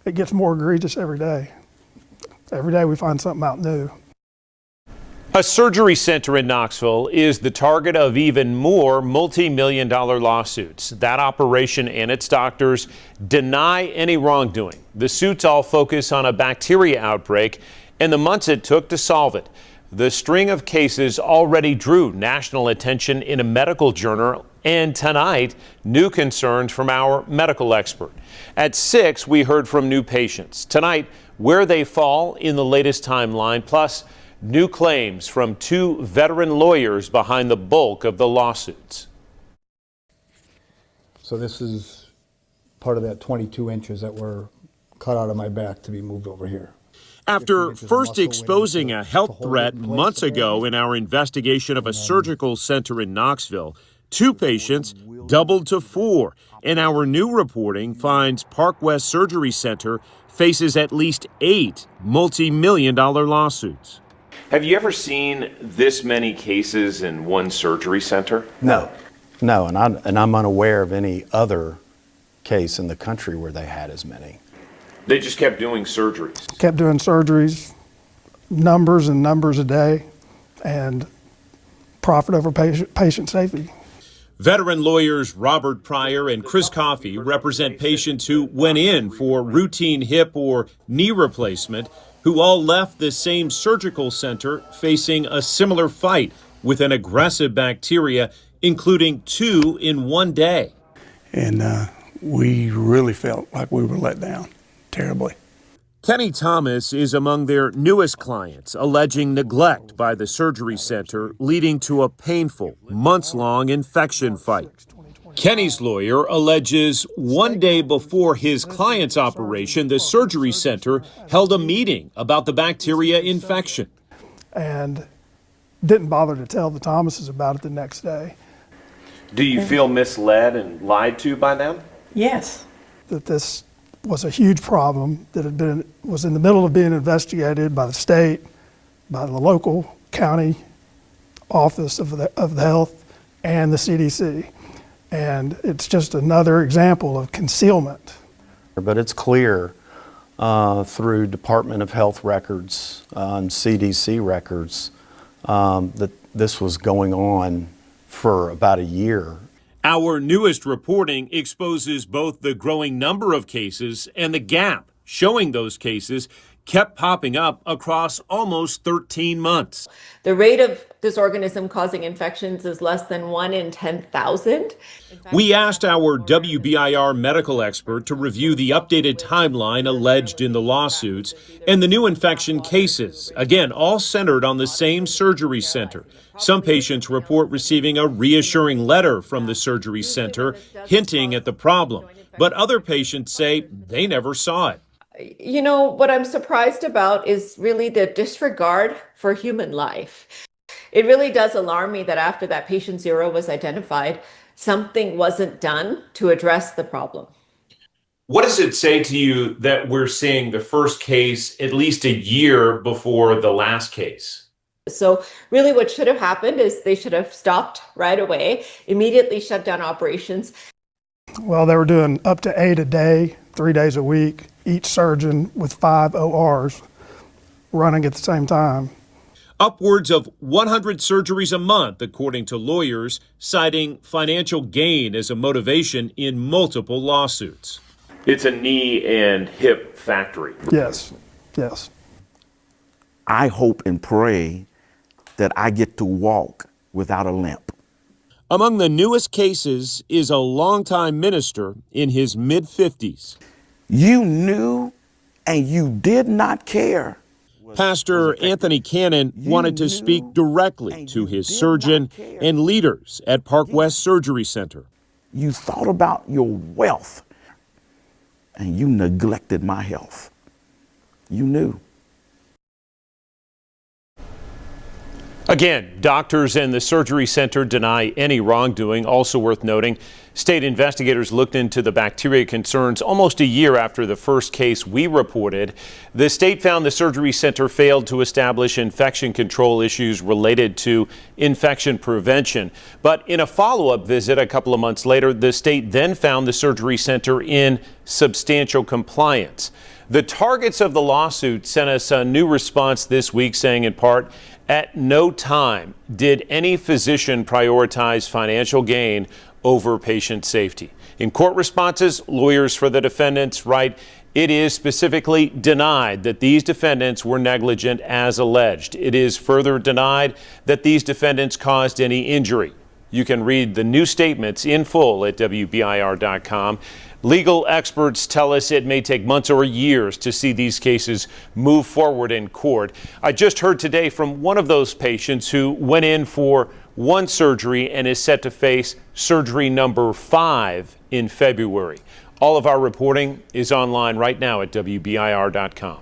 it gets more egregious every day. Every day we find something out new. A surgery center in Knoxville is the target of even more multi-million-dollar lawsuits. That operation and its doctors deny any wrongdoing. The suits all focus on a bacteria outbreak and the months it took to solve it. The string of cases already drew national attention in a medical journal, and tonight, new concerns from our medical expert. At 6, we heard from new patients. Tonight, where they fall in the latest timeline, plus new claims from 2 veteran lawyers behind the bulk of the lawsuits. So this is part of that 22 inches that were cut out of my back to be moved over here. After first exposing a health threat months ago in our investigation of a surgical center in Knoxville, 2 patients doubled to 4. And our new reporting finds Parkwest Surgery Center faces at least 8 multi-million-dollar lawsuits. Have you ever seen this many cases in one surgery center? No, and I'm unaware of any other case in the country where they had as many. They just kept doing surgeries. Kept doing surgeries, numbers and numbers a day, and profit over patient safety. Veteran lawyers Robert Pryor and Chris Coffey represent patients who went in for routine hip or knee replacement, who all left the same surgical center facing a similar fight with an aggressive bacteria, including 2 in one day. And we really felt like we were let down terribly. Kenny Thomas is among their newest clients, alleging neglect by the surgery center, leading to a painful, months-long infection fight. Kenny's lawyer alleges one day before his client's operation, the surgery center held a meeting about the bacteria infection. And didn't bother to tell the Thomases about it the next day. Do you feel misled and lied to by them? Yes. That this was a huge problem that was in the middle of being investigated by the state, by the local county office of the health, and the CDC. And it's just another example of concealment. But it's clear through Department of Health records and CDC records that this was going on for about a year. Our newest reporting exposes both the growing number of cases and the gap showing those cases kept popping up across almost 13 months. The rate of this organism causing infections is less than 1 in 10,000. We asked our WBIR medical expert to review the updated timeline alleged in the lawsuits and the new infection cases, again, all centered on the same surgery center. Some patients report receiving a reassuring letter from the surgery center hinting at the problem, but other patients say they never saw it. You know, what I'm surprised about is really the disregard for human life. It really does alarm me that after that patient 0 was identified, something wasn't done to address the problem. What does it say to you that we're seeing the first case at least a year before the last case? So really what should have happened is they should have stopped right away, immediately shut down operations. Well, they were doing up to 8 a day, 3 days a week, each surgeon with 5 ORs running at the same time. Upwards of 100 surgeries a month, according to lawyers, citing financial gain as a motivation in multiple lawsuits. It's a knee and hip factory. Yes. I hope and pray that I get to walk without a limp. Among the newest cases is a longtime minister in his mid-50s. You knew and you did not care. Pastor Anthony Cannon wanted to speak directly to his surgeon and leaders at Parkwest Surgery Center. You thought about your wealth and you neglected my health. You knew. Again, doctors and the surgery center deny any wrongdoing. Also worth noting, state investigators looked into the bacteria concerns almost a year after the first case we reported. The state found the surgery center failed to establish infection control issues related to infection prevention. But in a follow-up visit a couple of months later, the state then found the surgery center in substantial compliance. The targets of the lawsuit sent us a new response this week saying in part, at no time did any physician prioritize financial gain over patient safety. In court responses, lawyers for the defendants write, it is specifically denied that these defendants were negligent as alleged. It is further denied that these defendants caused any injury. You can read the new statements in full at WBIR.com. Legal experts tell us it may take months or years to see these cases move forward in court. I just heard today from one of those patients who went in for one surgery and is set to face surgery number 5 in February. All of our reporting is online right now at WBIR.com.